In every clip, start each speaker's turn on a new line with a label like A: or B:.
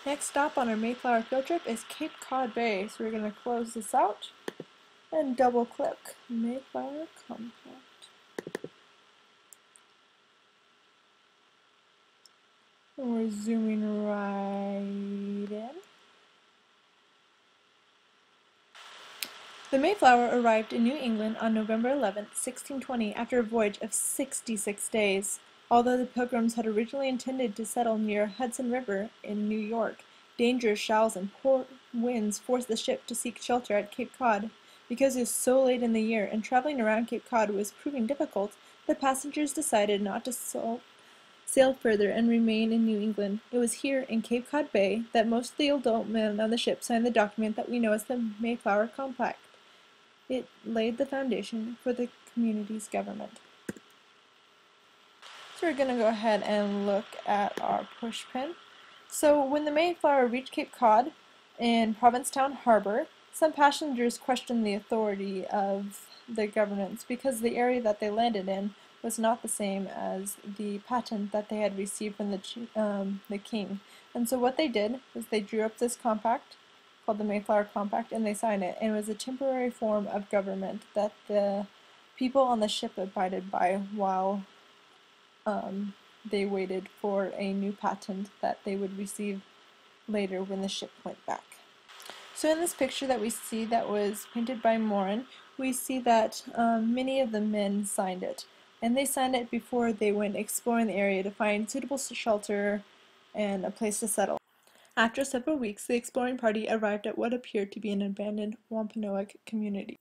A: Next stop on our Mayflower field trip is Cape Cod Bay, so we're going to close this out and double click Mayflower Compact. And we're zooming right in. The Mayflower arrived in New England on November 11, 1620, after a voyage of 66 days. Although the Pilgrims had originally intended to settle near Hudson River in New York, dangerous showers and poor winds forced the ship to seek shelter at Cape Cod. Because it was so late in the year and traveling around Cape Cod was proving difficult, the passengers decided not to sail further and remain in New England. It was here, in Cape Cod Bay, that most of the adult men on the ship signed the document that we know as the Mayflower Compact. It laid the foundation for the community's government. So we're going to go ahead and look at our pushpin. So when the Mayflower reached Cape Cod in Provincetown Harbor, some passengers questioned the authority of the governments because the area that they landed in was not the same as the patent that they had received from the king. And so what they did was they drew up this compact called the Mayflower Compact, and they signed it. And it was a temporary form of government that the people on the ship abided by while they waited for a new patent that they would receive later when the ship went back. So in this picture that we see that was painted by Morin, we see that many of the men signed it. And they signed it before they went exploring the area to find suitable shelter and a place to settle. After several weeks, the exploring party arrived at what appeared to be an abandoned Wampanoag community.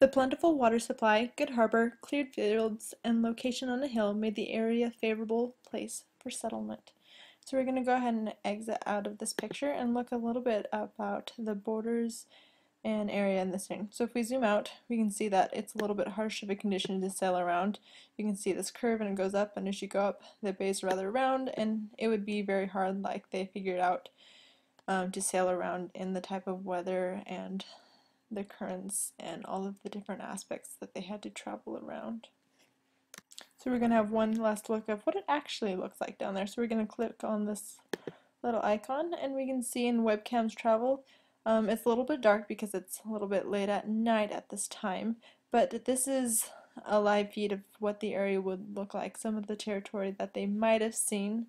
A: The plentiful water supply, good harbor, cleared fields, and location on a hill made the area a favorable place for settlement. So we're going to go ahead and exit out of this picture and look a little bit about the borders and area in this thing. So if we zoom out, we can see that it's a little bit harsh of a condition to sail around. You can see this curve and it goes up, and as you go up, the bay is rather round, and it would be very hard, like they figured out, to sail around in the type of weather and the currents and all of the different aspects that they had to travel around. So we're going to have one last look of what it actually looks like down there. So we're going to click on this little icon, and we can see in webcams travel, it's a little bit dark because it's a little bit late at night at this time, but this is a live feed of what the area would look like, some of the territory that they might have seen,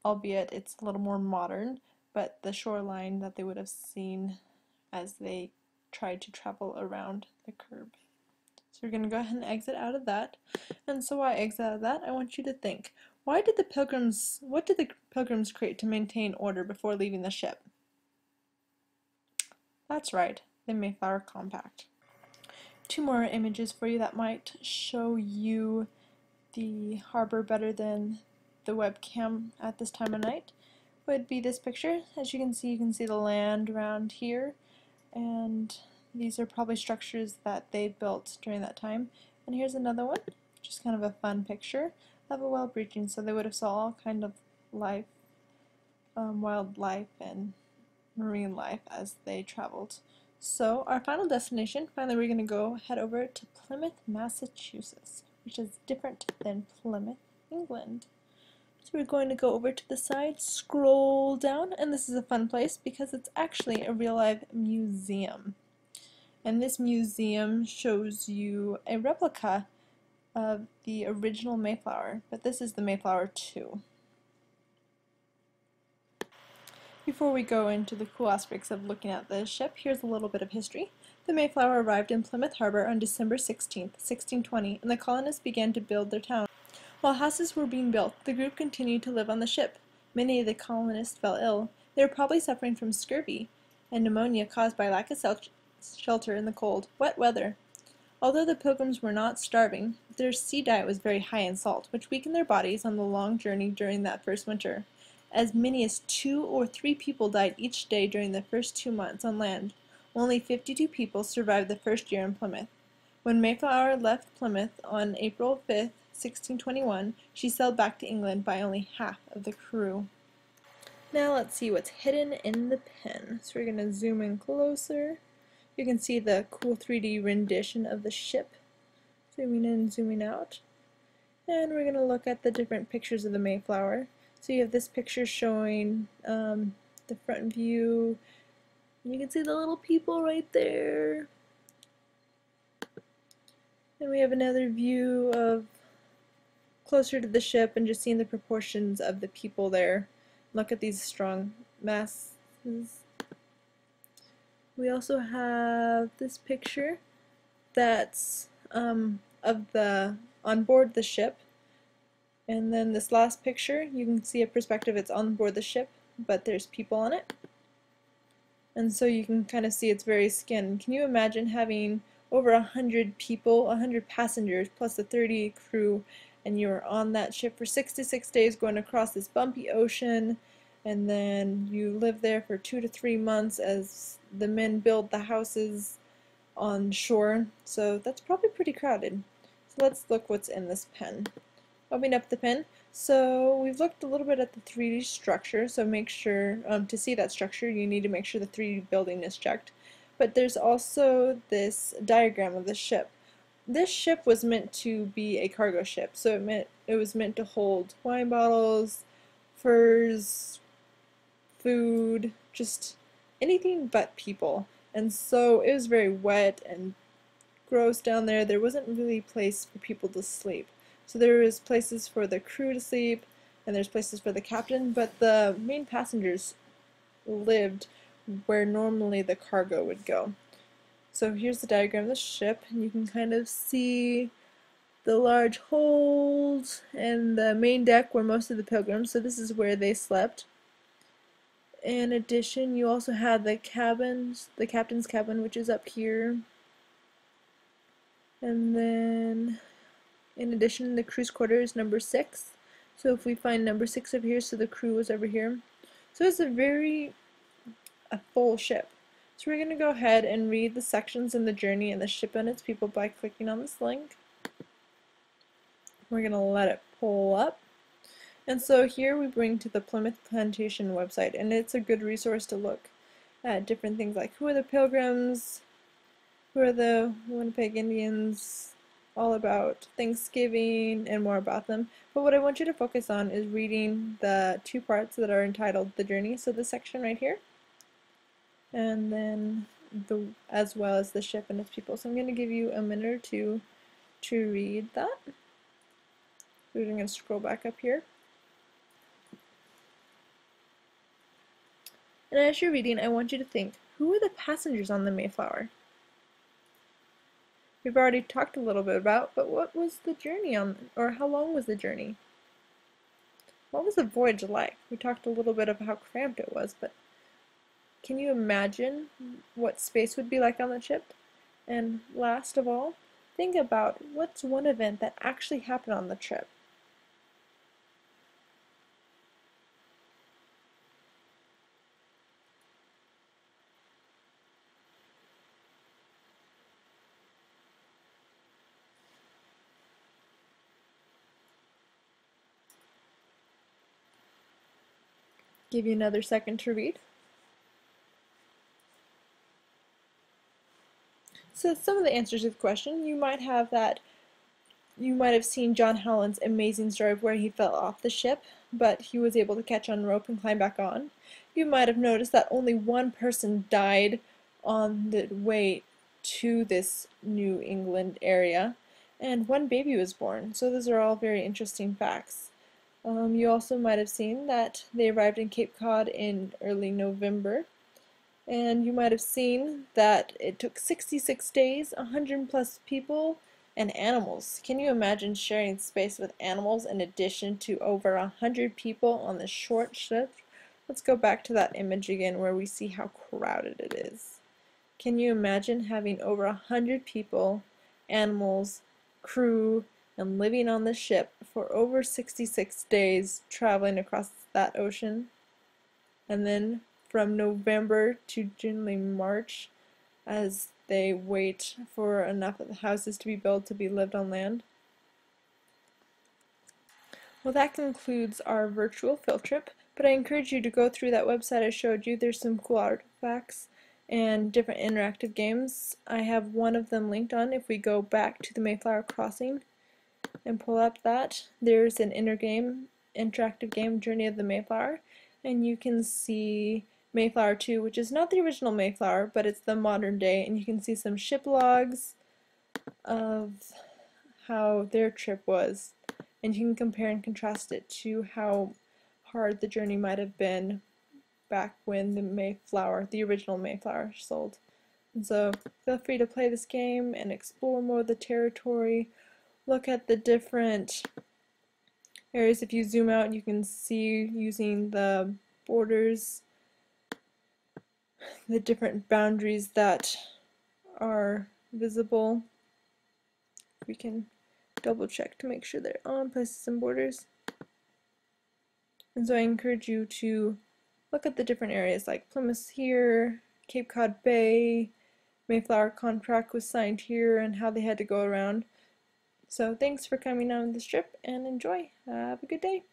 A: albeit it's a little more modern, but the shoreline that they would have seen as they tried to travel around the curb. So we're going to go ahead and exit out of that. And so while I exit out of that, I want you to think, what did the Pilgrims create to maintain order before leaving the ship? That's right, the Mayflower Compact. Two more images for you that might show you the harbor better than the webcam at this time of night would be this picture. As you can see the land around here, and these are probably structures that they built during that time. And here's another one, just kind of a fun picture of a whale breaching. So they would have saw all kind of life, wildlife and marine life as they traveled. So our final destination, finally we're going to go head over to Plymouth, Massachusetts, which is different than Plymouth, England. So we're going to go over to the side, scroll down, and this is a fun place because it's actually a real life museum. And this museum shows you a replica of the original Mayflower, but this is the Mayflower 2. Before we go into the cool aspects of looking at the ship, here's a little bit of history. The Mayflower arrived in Plymouth Harbor on December 16, 1620, and the colonists began to build their town. While houses were being built, the group continued to live on the ship. Many of the colonists fell ill. They were probably suffering from scurvy and pneumonia caused by lack of shelter in the cold, wet weather. Although the Pilgrims were not starving, their sea diet was very high in salt, which weakened their bodies on the long journey during that first winter. As many as 2 or 3 people died each day during the first 2 months on land. Only 52 people survived the first year in Plymouth. When Mayflower left Plymouth on April 5, 1621, she sailed back to England by only half of the crew. Now let's see what's hidden in the pen. So we're going to zoom in closer. You can see the cool 3D rendition of the ship. Zooming in, zooming out. And we're going to look at the different pictures of the Mayflower. So you have this picture showing the front view. You can see the little people right there. And we have another view of closer to the ship and just seeing the proportions of the people there. Look at these strong masses. We also have this picture that's of the on board the ship. And then this last picture, you can see a perspective, it's on board the ship, but there's people on it. And so you can kind of see it's very skin. Can you imagine having over 100 people, 100 passengers, plus the 30 crew, and you're on that ship for 66 days going across this bumpy ocean, and then you live there for 2 to 3 months as the men build the houses on shore. So that's probably pretty crowded. So let's look what's in this pen. Opening up the pen. So we've looked a little bit at the 3D structure, so make sure, to see that structure, you need to make sure the 3D building is checked. But there's also this diagram of the ship. This ship was meant to be a cargo ship, so it was meant to hold wine bottles, furs, food, just anything but people. And so it was very wet and gross down there. There wasn't really a place for people to sleep. So there was places for the crew to sleep, and there's places for the captain, but the main passengers lived where normally the cargo would go. So here's the diagram of the ship, and you can kind of see the large hold and the main deck where most of the pilgrims, so this is where they slept. In addition, you also have the cabins, the captain's cabin, which is up here. And then in addition, the crew's quarters number 6. So if we find number 6 over here, so the crew was over here. So it's a full ship. So we're going to go ahead and read the sections in the journey and the ship and its people by clicking on this link. We're going to let it pull up. And so here we bring to the Plymouth Plantation website, and it's a good resource to look at different things like who are the pilgrims, who are the Winnipeg Indians, all about Thanksgiving and more about them. But what I want you to focus on is reading the 2 parts that are entitled The Journey, so this section right here, and then as well as the ship and its people. So I'm going to give you a minute or two to read that. We're going to scroll back up here. And as you're reading, I want you to think, who were the passengers on the Mayflower? We've already talked a little bit about, but what was the journey on, or how long was the journey? What was the voyage like? We talked a little bit about how cramped it was, but can you imagine what space would be like on the ship? And last of all, think about what's one event that actually happened on the trip. Give you another second to read. So some of the answers to the question, you might have seen John Howland's amazing story of where he fell off the ship, but he was able to catch on rope and climb back on. You might have noticed that only one person died on the way to this New England area, and one baby was born. So those are all very interesting facts. You also might have seen that they arrived in Cape Cod in early November, and you might have seen that it took 66 days, 100 plus people, and animals. Can you imagine sharing space with animals in addition to over 100 people on this short ship? Let's go back to that image again where we see how crowded it is. Can you imagine having over 100 people, animals, crew, and living on the ship for over 66 days traveling across that ocean? And then from November to generally March as they wait for enough of the houses to be built to be lived on land. Well, that concludes our virtual field trip, but I encourage you to go through that website I showed you. There's some cool artifacts and different interactive games. I have one of them linked on. If we go back to the Mayflower Crossing and pull up that, there's an interactive game, Journey of the Mayflower, and you can see Mayflower 2, which is not the original Mayflower, but it's the modern day, and you can see some ship logs of how their trip was, and you can compare and contrast it to how hard the journey might have been back when the Mayflower, the original Mayflower, sold. And so feel free to play this game and explore more of the territory. Look at the different areas. If you zoom out, you can see using the borders the different boundaries that are visible. We can double check to make sure they're on places and borders. And so I encourage you to look at the different areas like Plymouth here, Cape Cod Bay, Mayflower contract was signed here, and how they had to go around. So thanks for coming on this trip and enjoy. Have a good day.